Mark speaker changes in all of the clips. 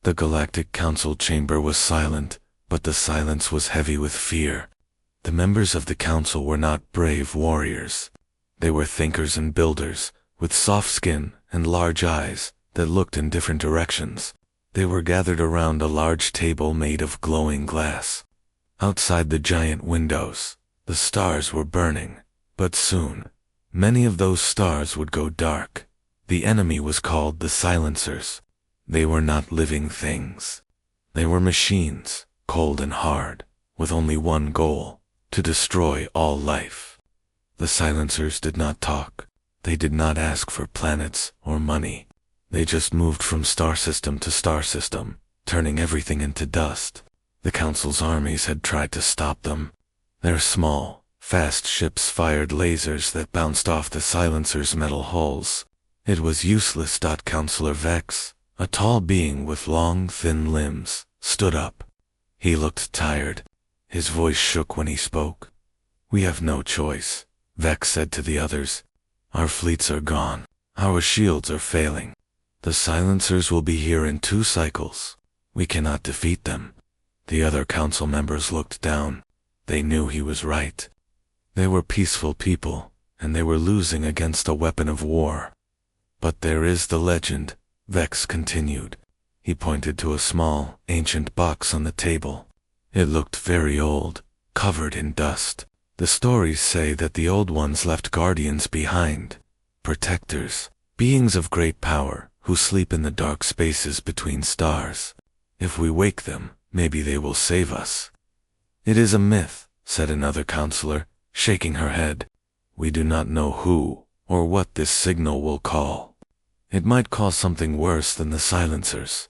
Speaker 1: The Galactic Council chamber was silent, but the silence was heavy with fear. The members of the council were not brave warriors. They were thinkers and builders, with soft skin and large eyes that looked in different directions. They were gathered around a large table made of glowing glass. Outside the giant windows, the stars were burning, but soon, many of those stars would go dark. The enemy was called the Silencers. They were not living things. They were machines, cold and hard, with only one goal: to destroy all life. The Silencers did not talk. They did not ask for planets or money. They just moved from star system to star system, turning everything into dust. The Council's armies had tried to stop them. Their small, fast ships fired lasers that bounced off the Silencers' metal hulls. It was useless. Counselor Vex, a tall being with long, thin limbs, stood up. He looked tired. His voice shook when he spoke. "We have no choice," Vex said to the others. "Our fleets are gone. Our shields are failing. The Silencers will be here in 2 cycles. We cannot defeat them." The other council members looked down. They knew he was right. They were peaceful people, and they were losing against a weapon of war. "But there is the legend," Vex continued. He pointed to a small, ancient box on the table. It looked very old, covered in dust. The stories say that the old ones left guardians behind, protectors, beings of great power who sleep in the dark spaces between stars. If we wake them, maybe they will save us. "It is a myth," said another counselor, shaking her head. "We do not know who or what this signal will call. It might call something worse than the Silencers."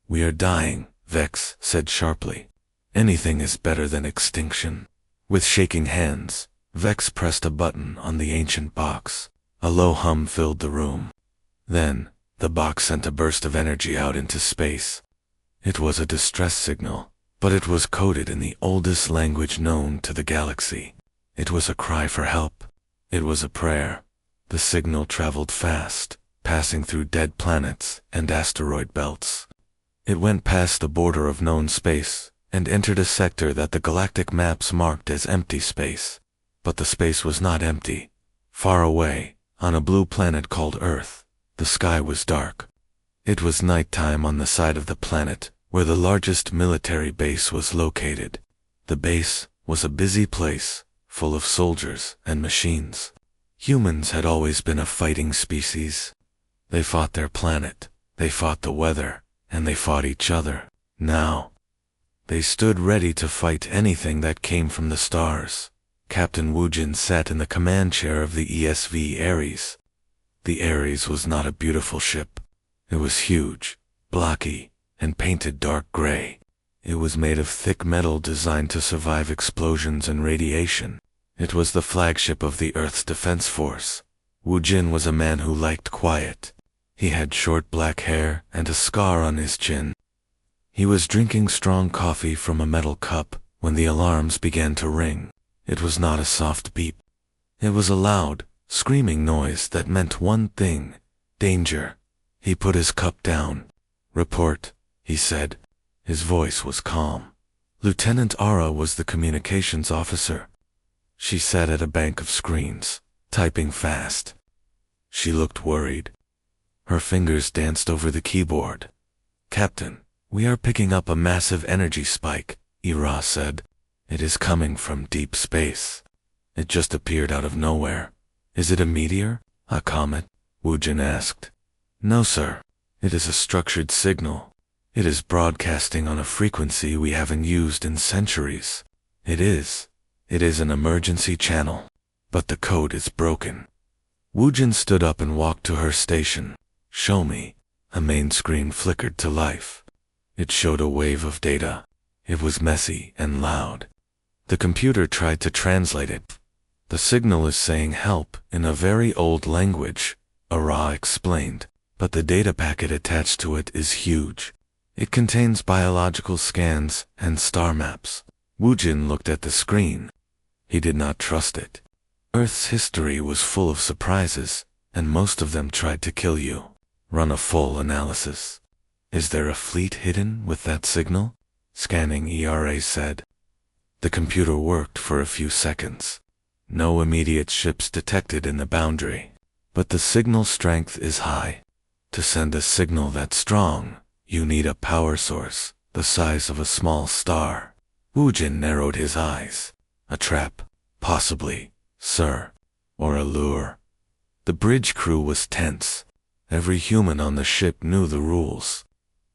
Speaker 1: "We are dying," Vex said sharply. "Anything is better than extinction." With shaking hands, Vex pressed a button on the ancient box. A low hum filled the room. Then, the box sent a burst of energy out into space. It was a distress signal, but it was coded in the oldest language known to the galaxy. It was a cry for help. It was a prayer. The signal traveled fast, passing through dead planets and asteroid belts. It went past the border of known space and entered a sector that the galactic maps marked as empty space. But the space was not empty. Far away, on a blue planet called Earth, the sky was dark. It was nighttime on the side of the planet where the largest military base was located. The base was a busy place, full of soldiers and machines. Humans had always been a fighting species. They fought their planet, they fought the weather, and they fought each other. Now, they stood ready to fight anything that came from the stars. Captain Woojin sat in the command chair of the ESV Ares. The Ares was not a beautiful ship. It was huge, blocky, and painted dark gray. It was made of thick metal designed to survive explosions and radiation. It was the flagship of the Earth's defense force. Woojin was a man who liked quiet. He had short black hair and a scar on his chin. He was drinking strong coffee from a metal cup when the alarms began to ring. It was not a soft beep. It was a loud, screaming noise that meant one thing: danger. He put his cup down. "Report," he said. His voice was calm. Lieutenant Ara was the communications officer. She sat at a bank of screens, typing fast. She looked worried. Her fingers danced over the keyboard. "Captain, we are picking up a massive energy spike," Ira said. "It is coming from deep space. It just appeared out of nowhere." "Is it a meteor? A comet?" Woojin asked. "No, sir. It is a structured signal. It is broadcasting on a frequency we haven't used in centuries. It is an emergency channel. But the code is broken." Woojin stood up and walked to her station. "Show me." A main screen flickered to life. It showed a wave of data. It was messy and loud. The computer tried to translate it. "The signal is saying help in a very old language," Ara explained, "but the data packet attached to it is huge. It contains biological scans and star maps." Woojin looked at the screen. He did not trust it. Earth's history was full of surprises, and most of them tried to kill you. Run a full analysis. Is there a fleet hidden with that signal? Scanning, ERA said. The computer worked for a few seconds. No immediate ships detected in the boundary, but the signal strength is high. To send a signal that strong, you need a power source the size of a small star. Wujin narrowed his eyes. A trap, possibly, sir, or a lure. The bridge crew was tense. Every human on the ship knew the rules.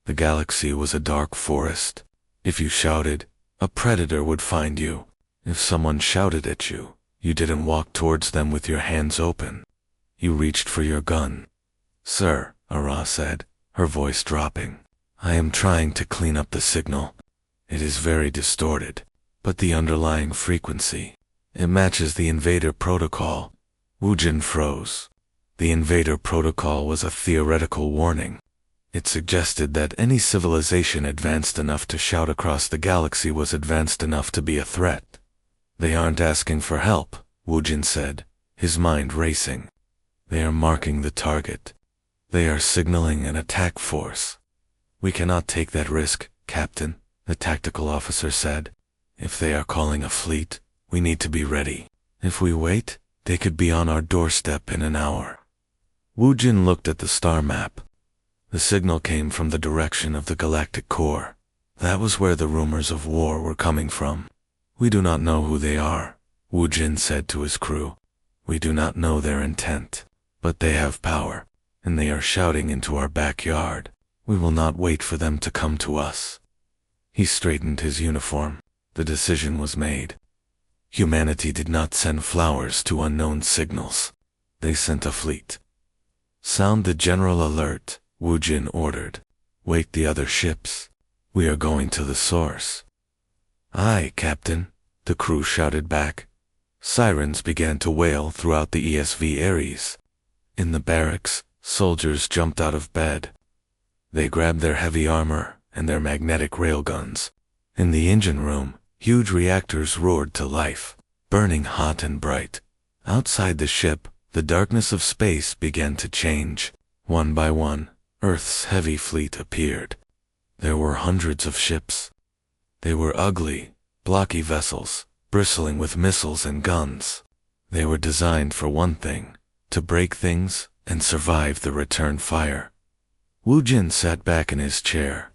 Speaker 1: The galaxy was a dark forest. If you shouted, a predator would find you. If someone shouted at you, you didn't walk towards them with your hands open. You reached for your gun. Sir, Ara said, her voice dropping. I am trying to clean up the signal. It is very distorted, but the underlying frequency, it matches the invader protocol. Wujin froze. The invader protocol was a theoretical warning. It suggested that any civilization advanced enough to shout across the galaxy was advanced enough to be a threat. They aren't asking for help, Wujin said, his mind racing. They are marking the target. They are signaling an attack force. We cannot take that risk, Captain, the tactical officer said. If they are calling a fleet, we need to be ready. If we wait, they could be on our doorstep in an hour. Wujin looked at the star map. The signal came from the direction of the galactic core. That was where the rumors of war were coming from. We do not know who they are, Wujin said to his crew. We do not know their intent, but they have power, and they are shouting into our backyard. We will not wait for them to come to us. He straightened his uniform. The decision was made. Humanity did not send flowers to unknown signals. They sent a fleet. Sound the general alert, Wujin ordered. Wake the other ships. We are going to the source. Aye, Captain, the crew shouted back. Sirens began to wail throughout the ESV Ares. In the barracks, soldiers jumped out of bed. They grabbed their heavy armor and their magnetic railguns. In the engine room, huge reactors roared to life, burning hot and bright. Outside the ship, the darkness of space began to change. One by one, Earth's heavy fleet appeared. There were hundreds of ships. They were ugly, blocky vessels, bristling with missiles and guns. They were designed for one thing, to break things and survive the return fire. Wujin sat back in his chair.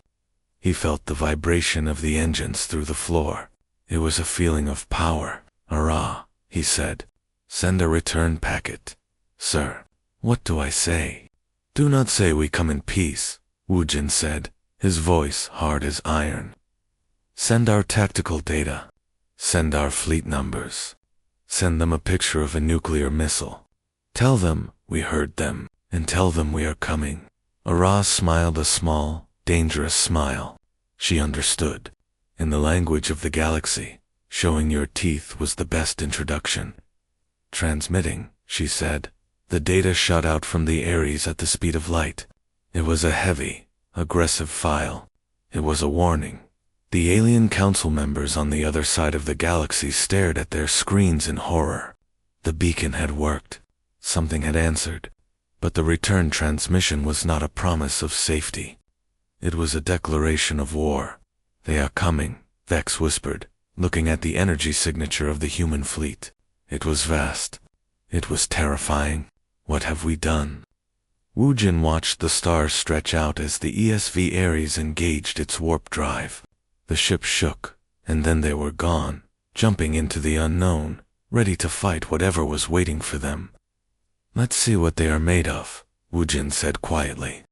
Speaker 1: He felt the vibration of the engines through the floor. It was a feeling of power. Ara, he said. Send a return packet. Sir, what do I say? Do not say we come in peace, Wujin said, his voice hard as iron. Send our tactical data. Send our fleet numbers. Send them a picture of a nuclear missile. Tell them we heard them, and tell them we are coming. Ara smiled a small, dangerous smile. She understood. In the language of the galaxy, showing your teeth was the best introduction. Transmitting, she said. The data shot out from the Ares at the speed of light. It was a heavy, aggressive file. It was a warning. The alien council members on the other side of the galaxy stared at their screens in horror. The beacon had worked. Something had answered. But the return transmission was not a promise of safety. It was a declaration of war. They are coming, Vex whispered, looking at the energy signature of the human fleet. It was vast. It was terrifying. What have we done? Wujin watched the stars stretch out as the ESV Ares engaged its warp drive. The ship shook, and then they were gone, jumping into the unknown, ready to fight whatever was waiting for them. Let's see what they are made of, Wujin said quietly.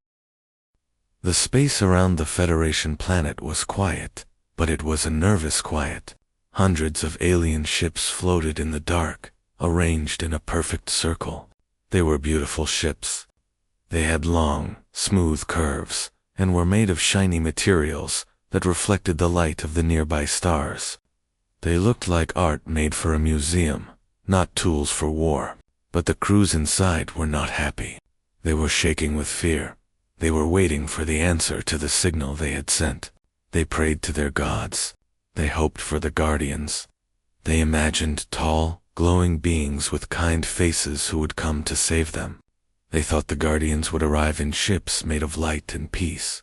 Speaker 1: The space around the Federation planet was quiet, but it was a nervous quiet. Hundreds of alien ships floated in the dark, arranged in a perfect circle. They were beautiful ships. They had long, smooth curves, and were made of shiny materials that reflected the light of the nearby stars. They looked like art made for a museum, not tools for war. But the crews inside were not happy. They were shaking with fear. They were waiting for the answer to the signal they had sent. They prayed to their gods. They hoped for the guardians. They imagined tall, glowing beings with kind faces who would come to save them. They thought the guardians would arrive in ships made of light and peace.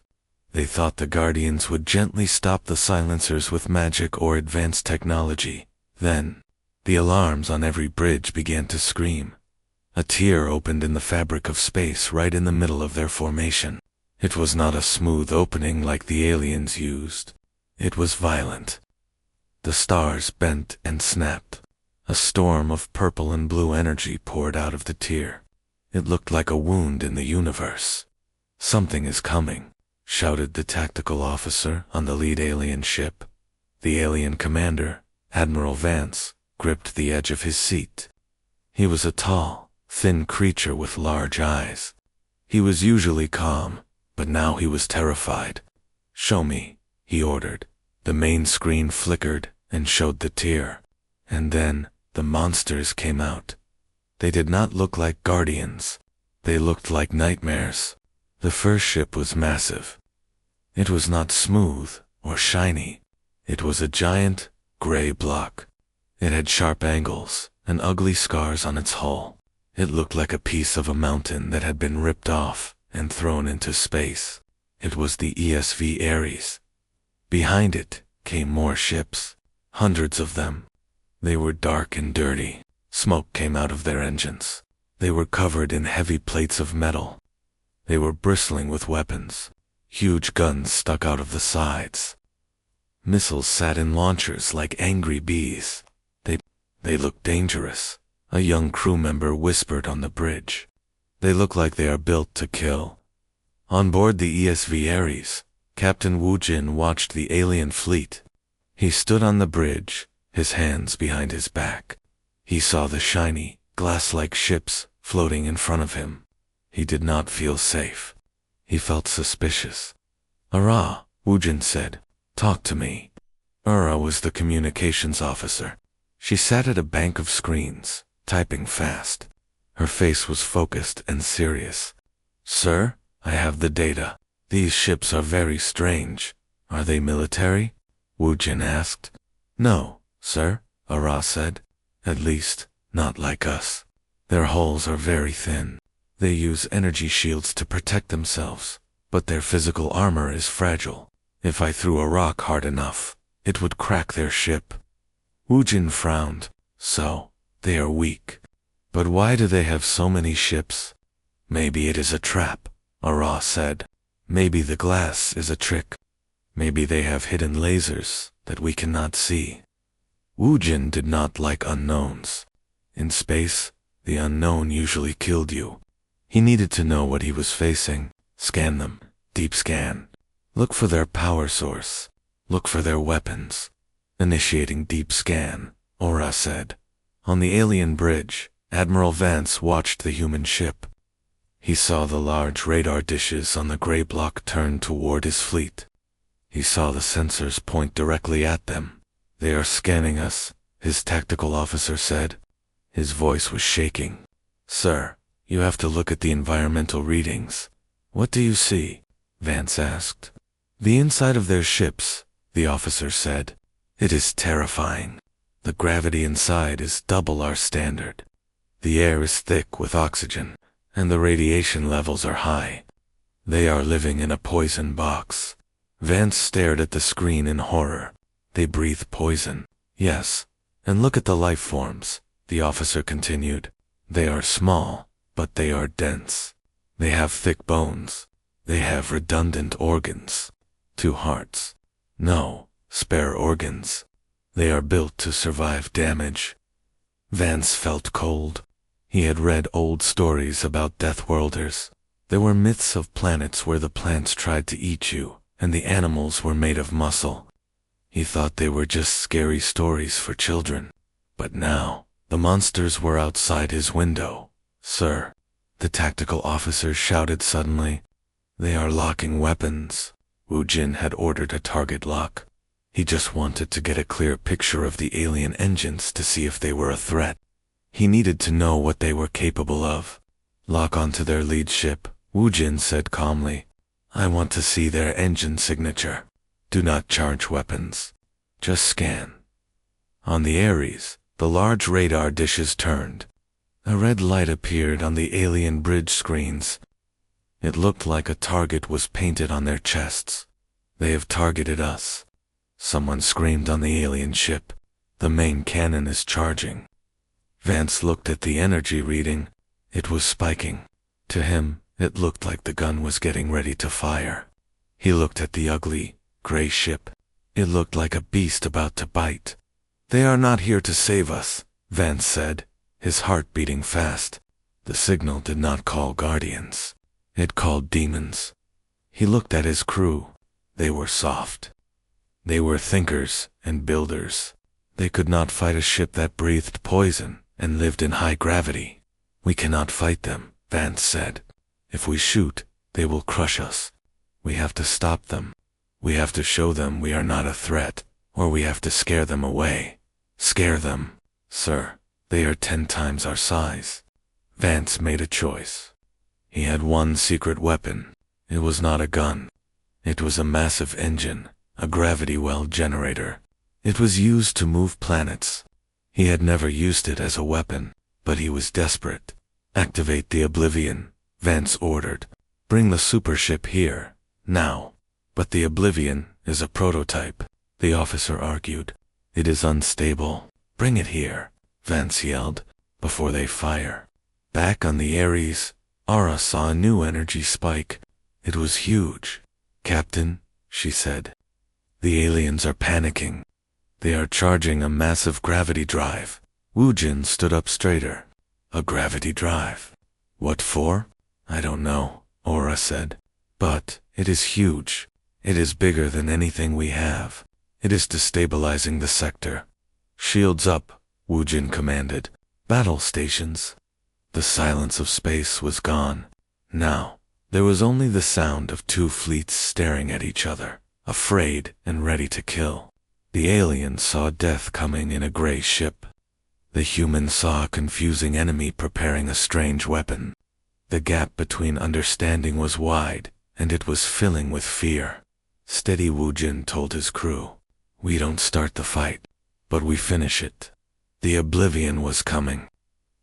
Speaker 1: They thought the Guardians would gently stop the silencers with magic or advanced technology. Then, the alarms on every bridge began to scream. A tear opened in the fabric of space right in the middle of their formation. It was not a smooth opening like the aliens used. It was violent. The stars bent and snapped. A storm of purple and blue energy poured out of the tear. It looked like a wound in the universe. "Something is coming," shouted the tactical officer on the lead alien ship. The alien commander, Admiral Vance, gripped the edge of his seat. He was a tall, thin creature with large eyes. He was usually calm, but now he was terrified. "Show me," he ordered. The main screen flickered and showed the tear. And then, the monsters came out. They did not look like Guardians. They looked like nightmares. The first ship was massive. It was not smooth or shiny. It was a giant, gray block. It had sharp angles and ugly scars on its hull. It looked like a piece of a mountain that had been ripped off and thrown into space. It was the ESV Ares. Behind it came more ships, hundreds of them. They were dark and dirty. Smoke came out of their engines. They were covered in heavy plates of metal. They were bristling with weapons. Huge guns stuck out of the sides. Missiles sat in launchers like angry bees. They looked dangerous. A young crew member whispered on the bridge. "They look like they are built to kill." On board the ESV Ares, Captain Wu Jin watched the alien fleet. He stood on the bridge, his hands behind his back. He saw the shiny, glass-like ships floating in front of him. He did not feel safe. He felt suspicious. "Ara," Wu Jin said. "Talk to me." Ara was the communications officer. She sat at a bank of screens, typing fast. Her face was focused and serious. "Sir, I have the data. These ships are very strange. Are they military?" Wu Jin asked. "No, sir," Ara said. "At least, not like us. Their hulls are very thin. They use energy shields to protect themselves, but their physical armor is fragile. If I threw a rock hard enough, it would crack their ship." Wu Jin frowned. "So, they are weak. But why do they have so many ships?" "Maybe it is a trap," Ara said. "Maybe the glass is a trick. Maybe they have hidden lasers that we cannot see." Wu Jin did not like unknowns. In space, the unknown usually killed you. He needed to know what he was facing. Scan them. Deep scan. Look for their power source. Look for their weapons. Initiating deep scan, Ora said. On the alien bridge, Admiral Vance watched the human ship. He saw the large radar dishes on the gray block turn toward his fleet. He saw the sensors point directly at them. "They are scanning us," his tactical officer said. His voice was shaking. "Sir, you have to look at the environmental readings." "What do you see?" Vance asked. "The inside of their ships," the officer said. "It is terrifying. The gravity inside is double our standard. The air is thick with oxygen, and the radiation levels are high. They are living in a poison box." Vance stared at the screen in horror. "They breathe poison." "Yes, and look at the life forms," the officer continued. "They are small, but they are dense. They have thick bones. They have redundant organs. 2 hearts. No, spare organs. They are built to survive damage." Vance felt cold. He had read old stories about Deathworlders. There were myths of planets where the plants tried to eat you, and the animals were made of muscle. He thought they were just scary stories for children. But now, the monsters were outside his window. "Sir," the tactical officer shouted suddenly. "They are locking weapons." Wu Jin had ordered a target lock. He just wanted to get a clear picture of the alien engines to see if they were a threat. He needed to know what they were capable of. "Lock onto their lead ship," Wu Jin said calmly. "I want to see their engine signature. Do not charge weapons. Just scan." On the Ares, the large radar dishes turned. A red light appeared on the alien bridge screens. It looked like a target was painted on their chests. They have targeted us. Someone screamed on the alien ship. The main cannon is charging. Vance looked at the energy reading. It was spiking. To him, it looked like the gun was getting ready to fire. He looked at the ugly, gray ship. It looked like a beast about to bite. They are not here to save us, Vance said, his heart beating fast. The signal did not call guardians. It called demons. He looked at his crew. They were soft. They were thinkers and builders. They could not fight a ship that breathed poison and lived in high gravity. We cannot fight them, Vance said. If we shoot, they will crush us. We have to stop them. We have to show them we are not a threat, or we have to scare them away. Scare them, sir. They are 10 times our size. Vance made a choice. He had one secret weapon. It was not a gun. It was a massive engine, a gravity well generator. It was used to move planets. He had never used it as a weapon, but he was desperate. Activate the Oblivion, Vance ordered. Bring the supership here, now. But the Oblivion is a prototype, the officer argued. It is unstable. Bring it here, Vance yelled, before they fire. Back on the Ares, Ara saw a new energy spike. It was huge. Captain, she said. The aliens are panicking. They are charging a massive gravity drive. Woojin stood up straighter. A gravity drive. What for? I don't know, Aura said. But it is huge. It is bigger than anything we have. It is destabilizing the sector. Shields up, Woojin commanded. Battle stations. The silence of space was gone. Now, there was only the sound of 2 fleets staring at each other, afraid and ready to kill. The aliens saw death coming in a gray ship. The humans saw a confusing enemy preparing a strange weapon. The gap between understanding was wide, and it was filling with fear. Steady, Woojin told his crew. We don't start the fight, but we finish it. The Oblivion was coming.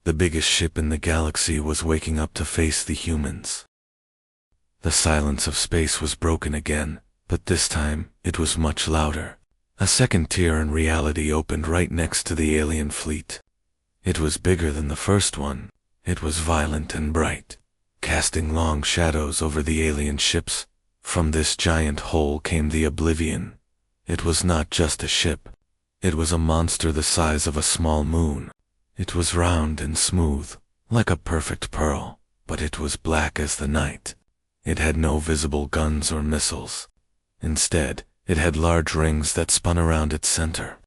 Speaker 1: The biggest ship in the galaxy was waking up to face the humans. The silence of space was broken again, but this time it was much louder. A second tier in reality opened right next to the alien fleet. It was bigger than the first one. It was violent and bright, casting long shadows over the alien ships. From this giant hole came the Oblivion. It was not just a ship. It was a monster the size of a small moon. It was round and smooth, like a perfect pearl, but it was black as the night. It had no visible guns or missiles. Instead, it had large rings that spun around its center.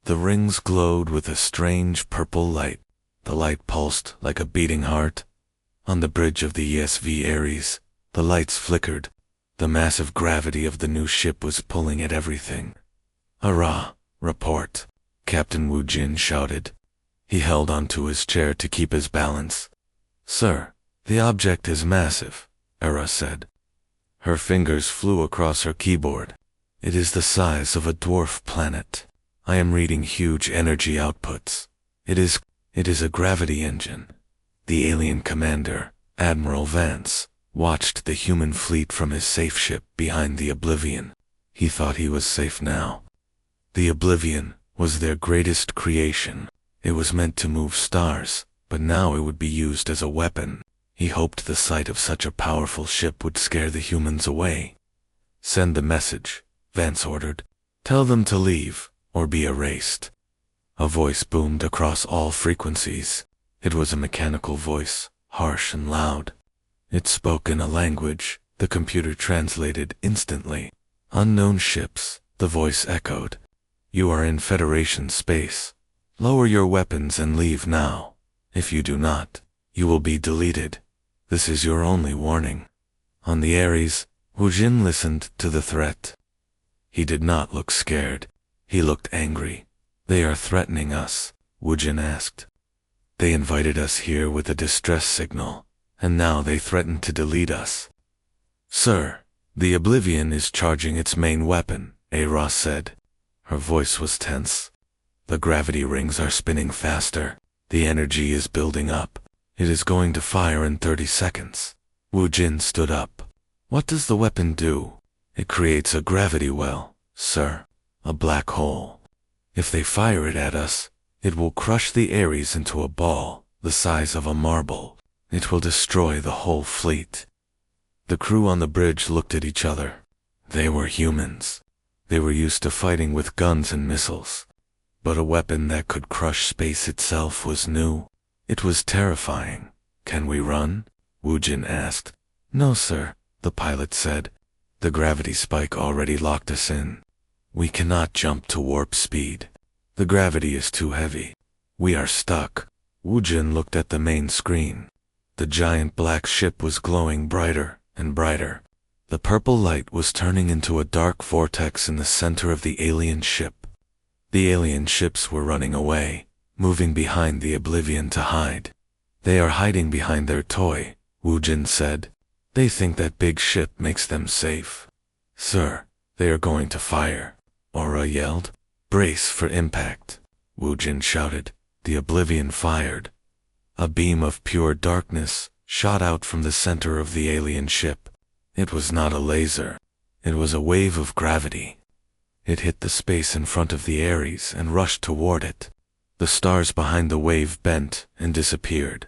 Speaker 1: The rings glowed with a strange purple light. The light pulsed like a beating heart. On the bridge of the ESV Ares, the lights flickered. The massive gravity of the new ship was pulling at everything. "Hurrah! Report!" Captain Woojin shouted. He held onto his chair to keep his balance. "Sir, the object is massive," Ara said. Her fingers flew across her keyboard. "It is the size of a dwarf planet. I am reading huge energy outputs. It is a gravity engine." The alien commander, Admiral Vance, watched the human fleet from his safe ship behind the Oblivion. He thought he was safe now. The Oblivion was their greatest creation. It was meant to move stars, but now it would be used as a weapon. He hoped the sight of such a powerful ship would scare the humans away. "Send the message," Vance ordered. "Tell them to leave, or be erased." A voice boomed across all frequencies. It was a mechanical voice, harsh and loud. It spoke in a language the computer translated instantly. "Unknown ships," the voice echoed. "You are in Federation space. Lower your weapons and leave now. If you do not, you will be deleted. This is your only warning." On the Ares, Woojin listened to the threat. He did not look scared. He looked angry. "They are threatening us," Woojin asked. "They invited us here with a distress signal, and now they threaten to delete us." "Sir, the Oblivion is charging its main weapon," Ara said. Her voice was tense. "The gravity rings are spinning faster. The energy is building up. It is going to fire in 30 seconds. Wu Jin stood up. What does the weapon do? It creates a gravity well, sir. A black hole. If they fire it at us, it will crush the Ares into a ball, the size of a marble. It will destroy the whole fleet. The crew on the bridge looked at each other. They were humans. They were used to fighting with guns and missiles. But a weapon that could crush space itself was new. It was terrifying. Can we run? Wu Jin asked. No, sir, the pilot said. The gravity spike already locked us in. We cannot jump to warp speed. The gravity is too heavy. We are stuck. Wu Jin looked at the main screen. The giant black ship was glowing brighter and brighter. The purple light was turning into a dark vortex in the center of the alien ship. The alien ships were running away, moving behind the Oblivion to hide. They are hiding behind their toy, Wu Jin said. They think that big ship makes them safe. Sir, they are going to fire. Aura yelled. Brace for impact. Wu Jin shouted. The Oblivion fired. A beam of pure darkness shot out from the center of the alien ship. It was not a laser. It was a wave of gravity. It hit the space in front of the Ares and rushed toward it. The stars behind the wave bent and disappeared.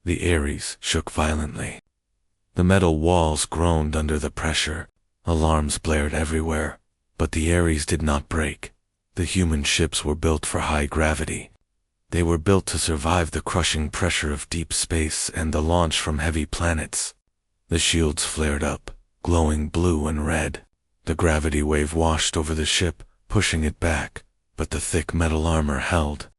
Speaker 1: The Ares shook violently. The metal walls groaned under the pressure. Alarms blared everywhere. But the Ares did not break. The human ships were built for high gravity. They were built to survive the crushing pressure of deep space and the launch from heavy planets. The shields flared up, glowing blue and red. The gravity wave washed over the ship, pushing it back, but the thick metal armor held.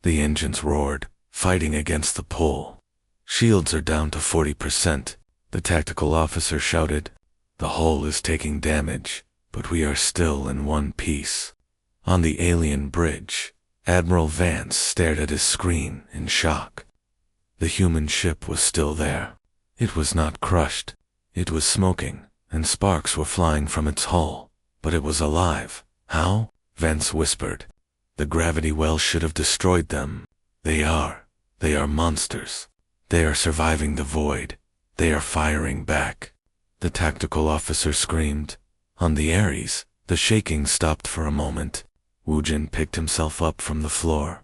Speaker 1: The engines roared, fighting against the pull. Shields are down to 40%, the tactical officer shouted. The hull is taking damage, but we are still in one piece. On the alien bridge, Admiral Vance stared at his screen in shock. The human ship was still there. It was not crushed. It was smoking, and sparks were flying from its hull. But it was alive. How? Vance whispered. The gravity well should have destroyed them. They are monsters. They are surviving the void. They are firing back. The tactical officer screamed. On the Ares, the shaking stopped for a moment. Wu Jin picked himself up from the floor.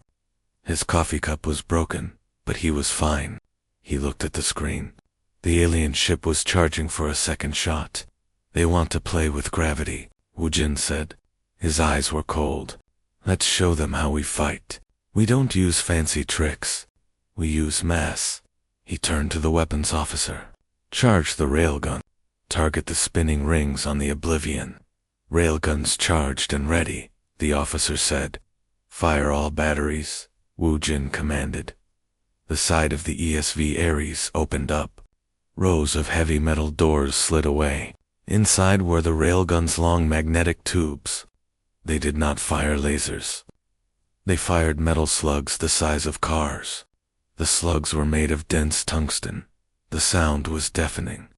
Speaker 1: His coffee cup was broken, but he was fine. He looked at the screen. The alien ship was charging for a second shot. They want to play with gravity, Wu Jin said. His eyes were cold. Let's show them how we fight. We don't use fancy tricks. We use mass. He turned to the weapons officer. Charge the railgun. Target the spinning rings on the Oblivion. Railguns charged and ready, the officer said. Fire all batteries, Wu Jin commanded. The side of the ESV Ares opened up. Rows of heavy metal doors slid away. Inside were the railgun's long magnetic tubes. They did not fire lasers. They fired metal slugs the size of cars. The slugs were made of dense tungsten. The sound was deafening.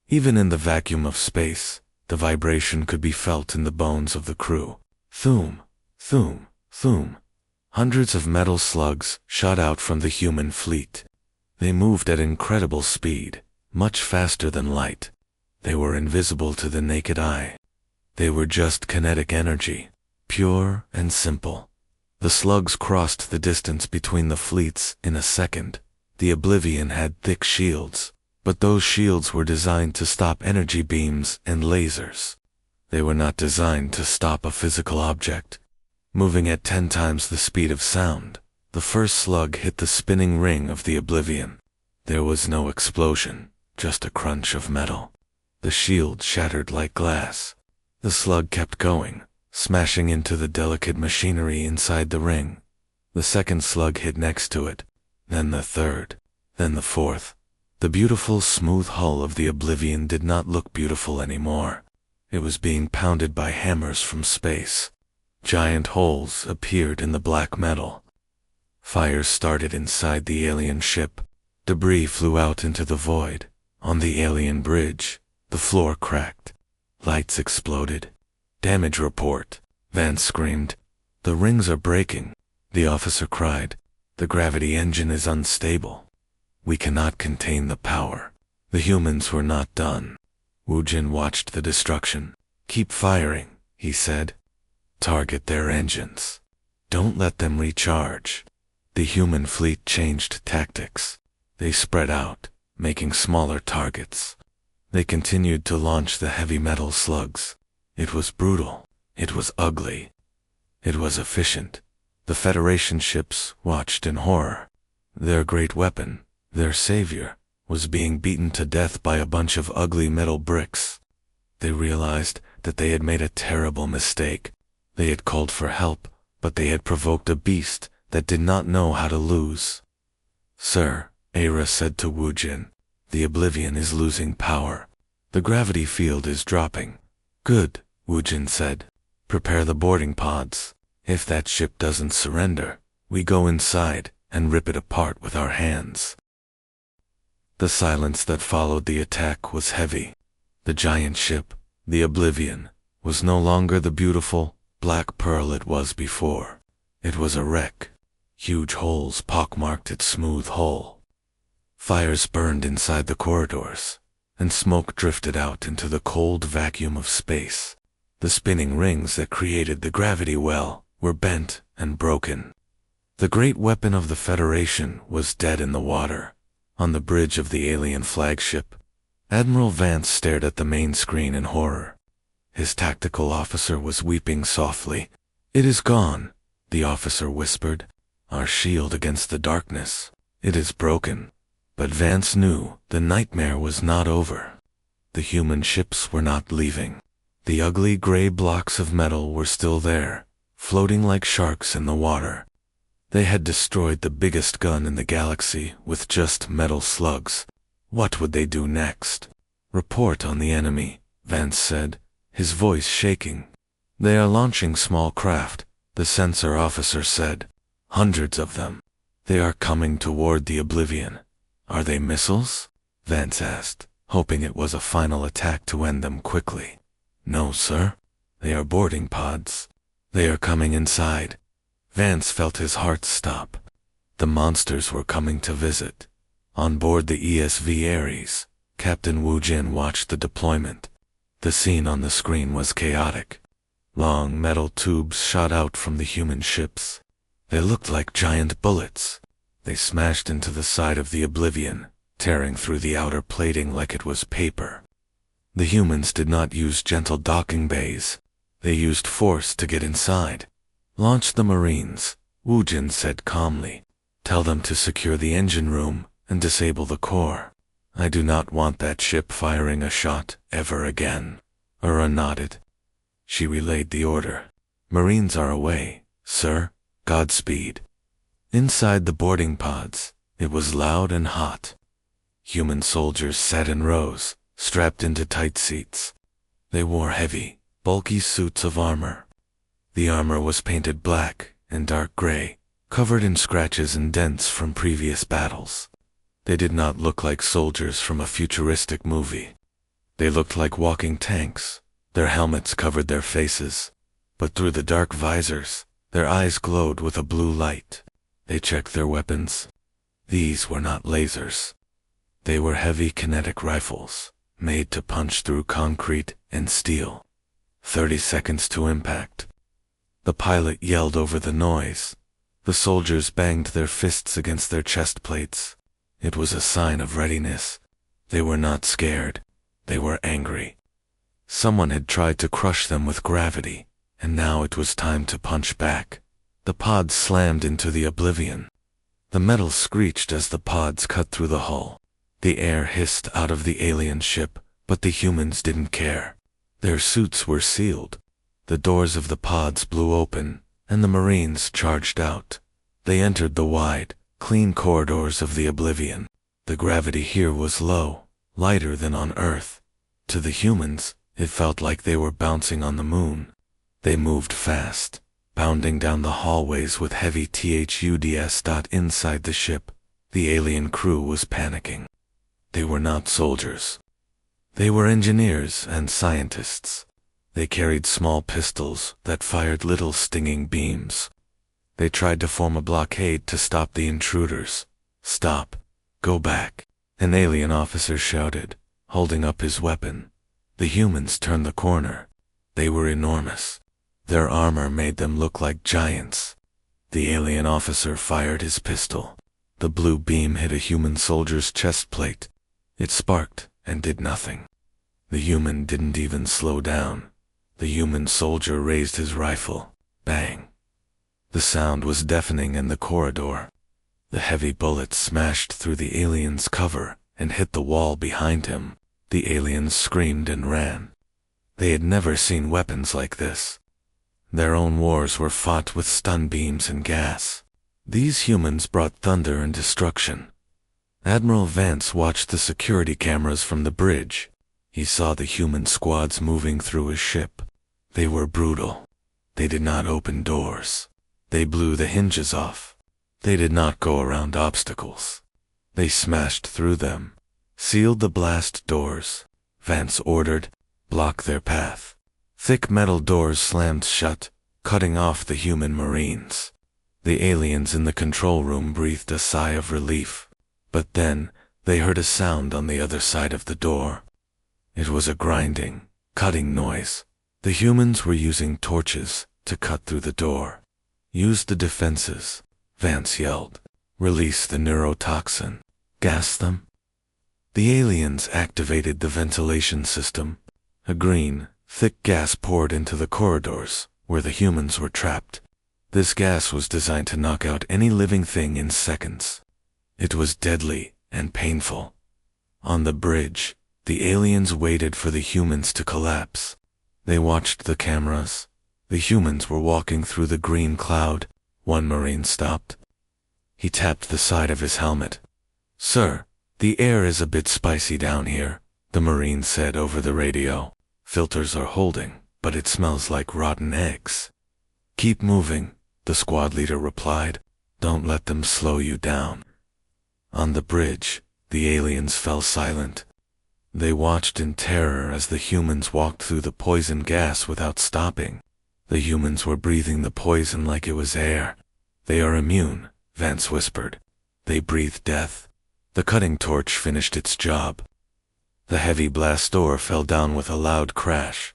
Speaker 1: Even in the vacuum of space, the vibration could be felt in the bones of the crew. Thoom, thoom, thoom. Hundreds of metal slugs shot out from the human fleet. They moved at incredible speed, much faster than light. They were invisible to the naked eye. They were just kinetic energy, pure and simple. The slugs crossed the distance between the fleets in a second. The Oblivion had thick shields, but those shields were designed to stop energy beams and lasers. They were not designed to stop a physical object. Moving at 10 times the speed of sound, the first slug hit the spinning ring of the Oblivion. There was no explosion, just a crunch of metal. The shield shattered like glass. The slug kept going, smashing into the delicate machinery inside the ring. The second slug hit next to it, then the third, then the fourth. The beautiful smooth hull of the Oblivion did not look beautiful anymore. It was being pounded by hammers from space. Giant holes appeared in the black metal. Fires started inside the alien ship. Debris flew out into the void. On the alien bridge, the floor cracked. Lights exploded. Damage report, Vance screamed. The rings are breaking, the officer cried. The gravity engine is unstable. We cannot contain the power. The humans were not done. Wu Jin watched the destruction. "Keep firing," he said. "Target their engines. Don't let them recharge." The human fleet changed tactics. They spread out, making smaller targets. They continued to launch the heavy metal slugs. It was brutal. It was ugly. It was efficient. The Federation ships watched in horror. Their great weapon, their savior, was being beaten to death by a bunch of ugly metal bricks. They realized that they had made a terrible mistake. They had called for help, but they had provoked a beast that did not know how to lose. "Sir," Aira said to Wu Jin, "the Oblivion is losing power. The gravity field is dropping." "Good," Wu Jin said. "Prepare the boarding pods. If that ship doesn't surrender, we go inside and rip it apart with our hands." The silence that followed the attack was heavy. The giant ship, the Oblivion, was no longer the beautiful, black pearl it was before. It was a wreck. Huge holes pockmarked its smooth hull. Fires burned inside the corridors, and smoke drifted out into the cold vacuum of space. The spinning rings that created the gravity well were bent and broken. The great weapon of the Federation was dead in the water. On the bridge of the alien flagship, Admiral Vance stared at the main screen in horror. His tactical officer was weeping softly. "It is gone," the officer whispered. "Our shield against the darkness. It is broken." But Vance knew the nightmare was not over. The human ships were not leaving. The ugly gray blocks of metal were still there, floating like sharks in the water. They had destroyed the biggest gun in the galaxy with just metal slugs. What would they do next? "Report on the enemy," Vance said, his voice shaking. "They are launching small craft," the sensor officer said. "Hundreds of them. They are coming toward the Oblivion." "Are they missiles?" Vance asked, hoping it was a final attack to end them quickly. "No, sir. They are boarding pods. They are coming inside." Vance felt his heart stop. The monsters were coming to visit. On board the ESV Ares, Captain Wu Jin watched the deployment. The scene on the screen was chaotic. Long metal tubes shot out from the human ships. They looked like giant bullets. They smashed into the side of the Oblivion, tearing through the outer plating like it was paper. The humans did not use gentle docking bays. They used force to get inside. "Launch the Marines," Wu Jin said calmly. "Tell them to secure the engine room and disable the core. I do not want that ship firing a shot ever again." Ura nodded. She relayed the order. "Marines are away, sir. Godspeed." Inside the boarding pods, it was loud and hot. Human soldiers sat in rows, strapped into tight seats. They wore heavy, bulky suits of armor. The armor was painted black and dark gray, covered in scratches and dents from previous battles. They did not look like soldiers from a futuristic movie. They looked like walking tanks. Their helmets covered their faces, but through the dark visors, their eyes glowed with a blue light. They checked their weapons. These were not lasers. They were heavy kinetic rifles, made to punch through concrete and steel. 30 seconds to impact. The pilot yelled over the noise. The soldiers banged their fists against their chest plates. It was a sign of readiness. They were not scared. They were angry. Someone had tried to crush them with gravity, and now it was time to punch back. The pods slammed into the Oblivion. The metal screeched as the pods cut through the hull. The air hissed out of the alien ship, but the humans didn't care. Their suits were sealed. The doors of the pods blew open, and the Marines charged out. They entered the wide, clean corridors of the Oblivion. The gravity here was low, lighter than on Earth. To the humans, it felt like they were bouncing on the moon. They moved fast, bounding down the hallways with heavy THUDS. Inside the ship, the alien crew was panicking. They were not soldiers. They were engineers and scientists. They carried small pistols that fired little stinging beams. They tried to form a blockade to stop the intruders. "Stop. Go back," An alien officer shouted, holding up his weapon. The humans turned the corner. They were enormous. Their armor made them look like giants. The alien officer fired his pistol. The blue beam hit a human soldier's chest plate. It sparked and did nothing. The human didn't even slow down. The human soldier raised his rifle. Bang. The sound was deafening in the corridor. The heavy bullets smashed through the alien's cover and hit the wall behind him. The aliens screamed and ran. They had never seen weapons like this. Their own wars were fought with stun beams and gas. These humans brought thunder and destruction. Admiral Vance watched the security cameras from the bridge. He saw the human squads moving through his ship. They were brutal. They did not open doors. They blew the hinges off. They did not go around obstacles. They smashed through them, sealed the blast doors. Vance ordered, block their path. Thick metal doors slammed shut, cutting off the human marines. The aliens in the control room breathed a sigh of relief. But then, they heard a sound on the other side of the door. It was a grinding, cutting noise. The humans were using torches to cut through the door. Use the defenses, Vance yelled. Release the neurotoxin. Gas them. The aliens activated the ventilation system. A green, thick gas poured into the corridors where the humans were trapped. This gas was designed to knock out any living thing in seconds. It was deadly and painful. On the bridge, the aliens waited for the humans to collapse. They watched the cameras. The humans were walking through the green cloud. One Marine stopped. He tapped the side of his helmet. "Sir, the air is a bit spicy down here," the Marine said over the radio. "Filters are holding, but it smells like rotten eggs." "Keep moving," the squad leader replied. "Don't let them slow you down." On the bridge, the aliens fell silent. They watched in terror as the humans walked through the poison gas without stopping. The humans were breathing the poison like it was air. "They are immune," Vance whispered. "They breathe death." The cutting torch finished its job. The heavy blast door fell down with a loud crash.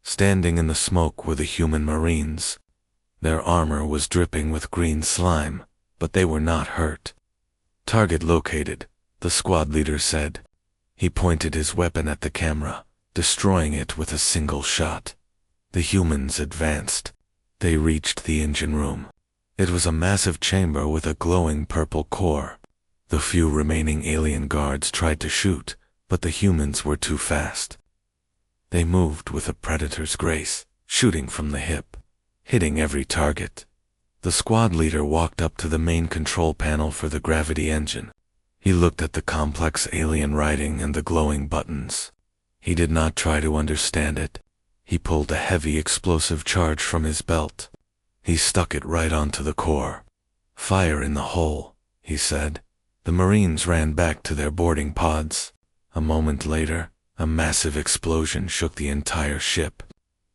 Speaker 1: Standing in the smoke were the human Marines. Their armor was dripping with green slime, but they were not hurt. "Target located," the squad leader said. He pointed his weapon at the camera, destroying it with a single shot. The humans advanced. They reached the engine room. It was a massive chamber with a glowing purple core. The few remaining alien guards tried to shoot, but the humans were too fast. They moved with a predator's grace, shooting from the hip, hitting every target. The squad leader walked up to the main control panel for the gravity engine. He looked at the complex alien writing and the glowing buttons. He did not try to understand it. He pulled a heavy explosive charge from his belt. He stuck it right onto the core. "Fire in the hole," he said. The Marines ran back to their boarding pods. A moment later, a massive explosion shook the entire ship.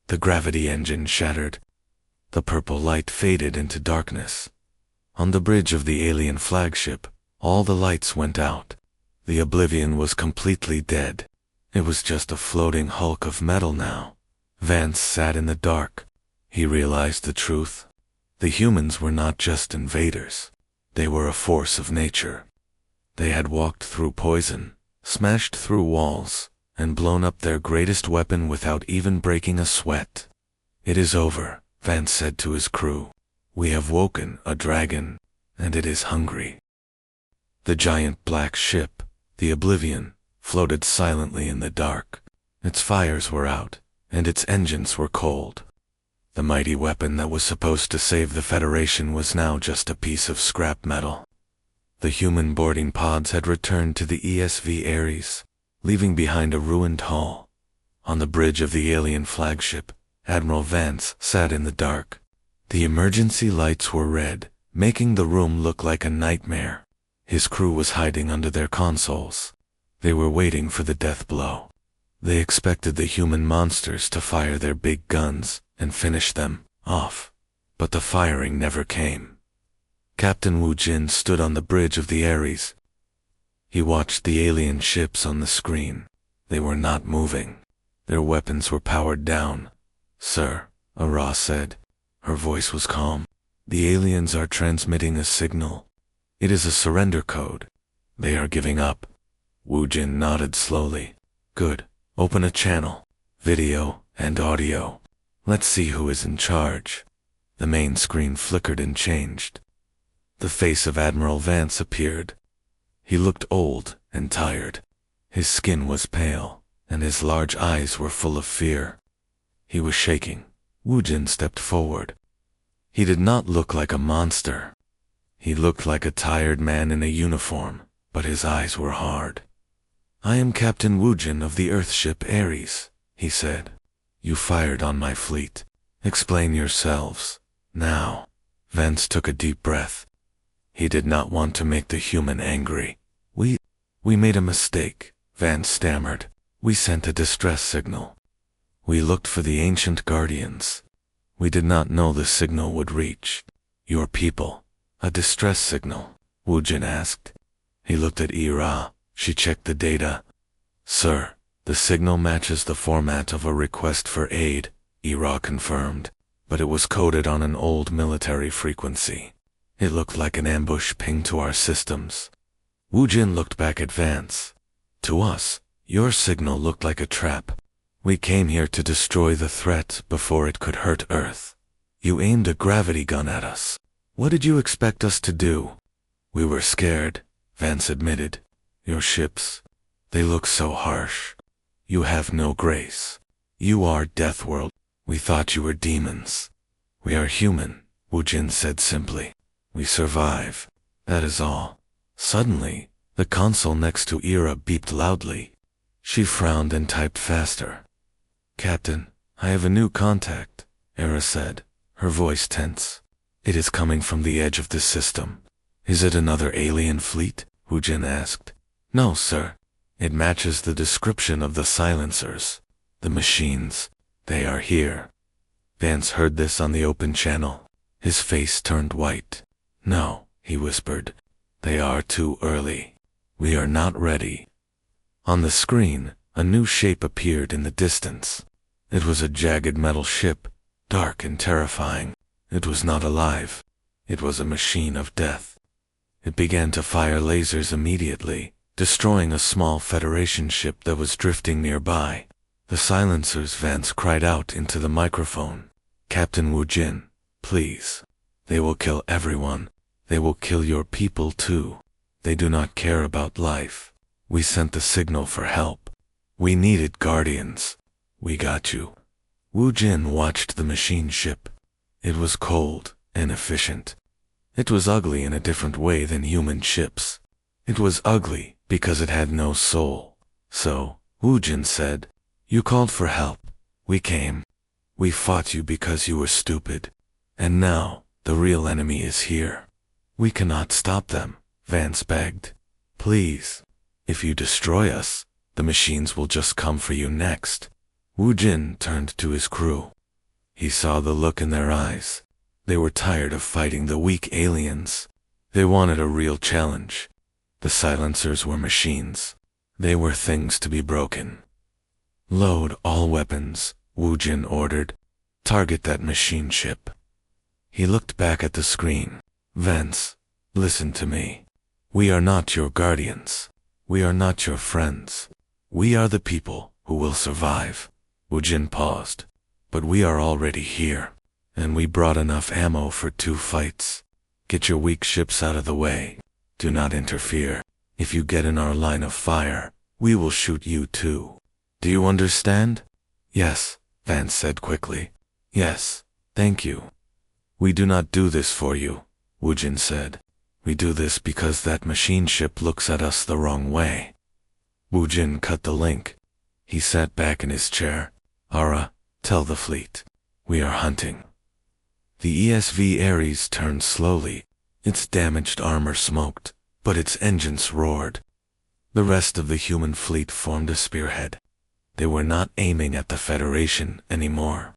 Speaker 1: The gravity engine shattered. The purple light faded into darkness. On the bridge of the alien flagship, all the lights went out. The Oblivion was completely dead. It was just a floating hulk of metal now. Vance sat in the dark. He realized the truth. The humans were not just invaders. They were a force of nature. They had walked through poison, smashed through walls, and blown up their greatest weapon without even breaking a sweat. "It is over," Vance said to his crew. "We have woken a dragon, and it is hungry." The giant black ship, the Oblivion, floated silently in the dark. Its fires were out, and its engines were cold. The mighty weapon that was supposed to save the Federation was now just a piece of scrap metal. The human boarding pods had returned to the ESV Ares, leaving behind a ruined hull. On the bridge of the alien flagship, Admiral Vance sat in the dark. The emergency lights were red, making the room look like a nightmare. His crew was hiding under their consoles. They were waiting for the death blow. They expected the human monsters to fire their big guns and finish them off. But the firing never came. Captain Wu Jin stood on the bridge of the Ares. He watched the alien ships on the screen. They were not moving. Their weapons were powered down. "Sir," Ara said. Her voice was calm. "The aliens are transmitting a signal. It is a surrender code. They are giving up." Wu Jin nodded slowly. "Good. Open a channel. Video and audio. Let's see who is in charge." The main screen flickered and changed. The face of Admiral Vance appeared. He looked old and tired. His skin was pale, and his large eyes were full of fear. He was shaking. Wu Jin stepped forward. He did not look like a monster. He looked like a tired man in a uniform, but his eyes were hard. "I am Captain Wu Jin of the Earthship Ares," he said. "You fired on my fleet. Explain yourselves. Now." Vance took a deep breath. He did not want to make the human angry. We made a mistake," Vance stammered. "We sent a distress signal. We looked for the ancient guardians. We did not know the signal would reach your people." "A distress signal?" Wu Jin asked. He looked at Ira. She checked the data. "Sir, the signal matches the format of a request for aid," Ira confirmed, "but it was coded on an old military frequency. It looked like an ambush ping to our systems." Wu Jin looked back at Vance. "To us, your signal looked like a trap. We came here to destroy the threat before it could hurt Earth. You aimed a gravity gun at us. What did you expect us to do?" "We were scared," Vance admitted. "Your ships, they look so harsh. You have no grace. You are Deathworld. We thought you were demons." "We are human," Wu Jin said simply. "We survive. That is all." Suddenly, the console next to Ira beeped loudly. She frowned and typed faster. "Captain, I have a new contact," Ira said, her voice tense. "It is coming from the edge of the system." "Is it another alien fleet?" Wu Jin asked. "No, sir. It matches the description of the silencers. The machines, they are here." Vance heard this on the open channel. His face turned white. "No," he whispered. "They are too early. We are not ready." On the screen, a new shape appeared in the distance. It was a jagged metal ship, dark and terrifying. It was not alive. It was a machine of death. It began to fire lasers immediately, destroying a small Federation ship that was drifting nearby. "The silencers," Vance cried out into the microphone. "Captain Wu Jin, please. They will kill everyone. They will kill your people too. They do not care about life. We sent the signal for help. We needed guardians. We got you." Wu Jin watched the machine ship. It was cold and efficient. It was ugly in a different way than human ships. It was ugly because it had no soul. "So," Wu Jin said, "you called for help. We came. We fought you because you were stupid. And now, the real enemy is here. We cannot stop them," Vance begged. "Please. If you destroy us, the machines will just come for you next." Wu Jin turned to his crew. He saw the look in their eyes. They were tired of fighting the weak aliens. They wanted a real challenge. The silencers were machines. They were things to be broken. "Load all weapons," Wu Jin ordered. "Target that machine ship." He looked back at the screen. "Vance, listen to me. We are not your guardians. We are not your friends. We are the people who will survive." Wu Jin paused. "But we are already here, and we brought enough ammo for 2 fights. Get your weak ships out of the way. Do not interfere. If you get in our line of fire, we will shoot you too. Do you understand?" "Yes," Vance said quickly. "Yes, thank you." "We do not do this for you," Wu Jin said. "We do this because that machine ship looks at us the wrong way." Wu Jin cut the link. He sat back in his chair. "Ara, tell the fleet. We are hunting." The ESV Ares turned slowly. Its damaged armor smoked, but its engines roared. The rest of the human fleet formed a spearhead. They were not aiming at the Federation anymore.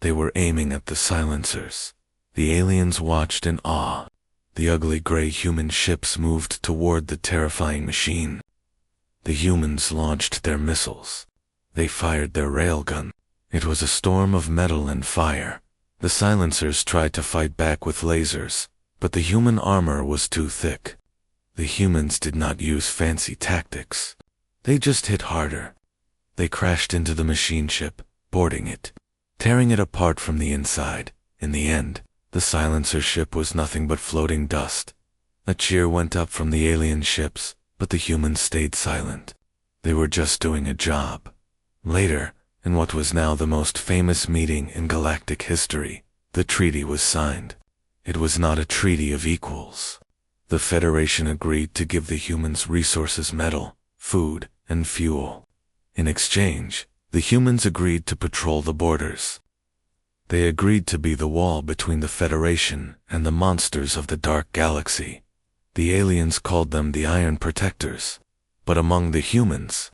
Speaker 1: They were aiming at the silencers. The aliens watched in awe. The ugly gray human ships moved toward the terrifying machine. The humans launched their missiles. They fired their railgun. It was a storm of metal and fire. The silencers tried to fight back with lasers, but the human armor was too thick. The humans did not use fancy tactics. They just hit harder. They crashed into the machine ship, boarding it, tearing it apart from the inside. In the end, the silencer ship was nothing but floating dust. A cheer went up from the alien ships, but the humans stayed silent. They were just doing a job. Later, in what was now the most famous meeting in galactic history, the treaty was signed. It was not a treaty of equals. The Federation agreed to give the humans resources, metal, food, and fuel. In exchange, the humans agreed to patrol the borders. They agreed to be the wall between the Federation and the monsters of the dark galaxy. The aliens called them the Iron Protectors, but among the humans,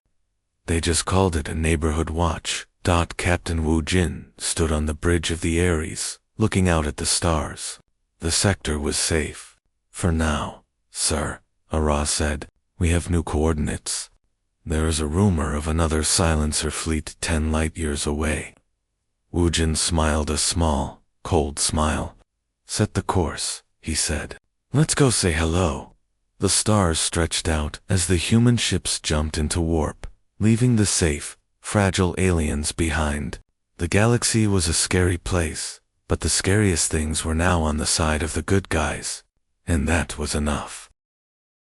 Speaker 1: they just called it a neighborhood watch. Captain Wu Jin stood on the bridge of the Ares, looking out at the stars. The sector was safe. For now, sir, Ara said. We have new coordinates. There is a rumor of another silencer fleet 10 light-years away. Wu Jin smiled a small, cold smile. Set the course, he said. Let's go say hello. The stars stretched out as the human ships jumped into warp, leaving the safe, fragile aliens behind. The galaxy was a scary place, but the scariest things were now on the side of the good guys. And that was enough.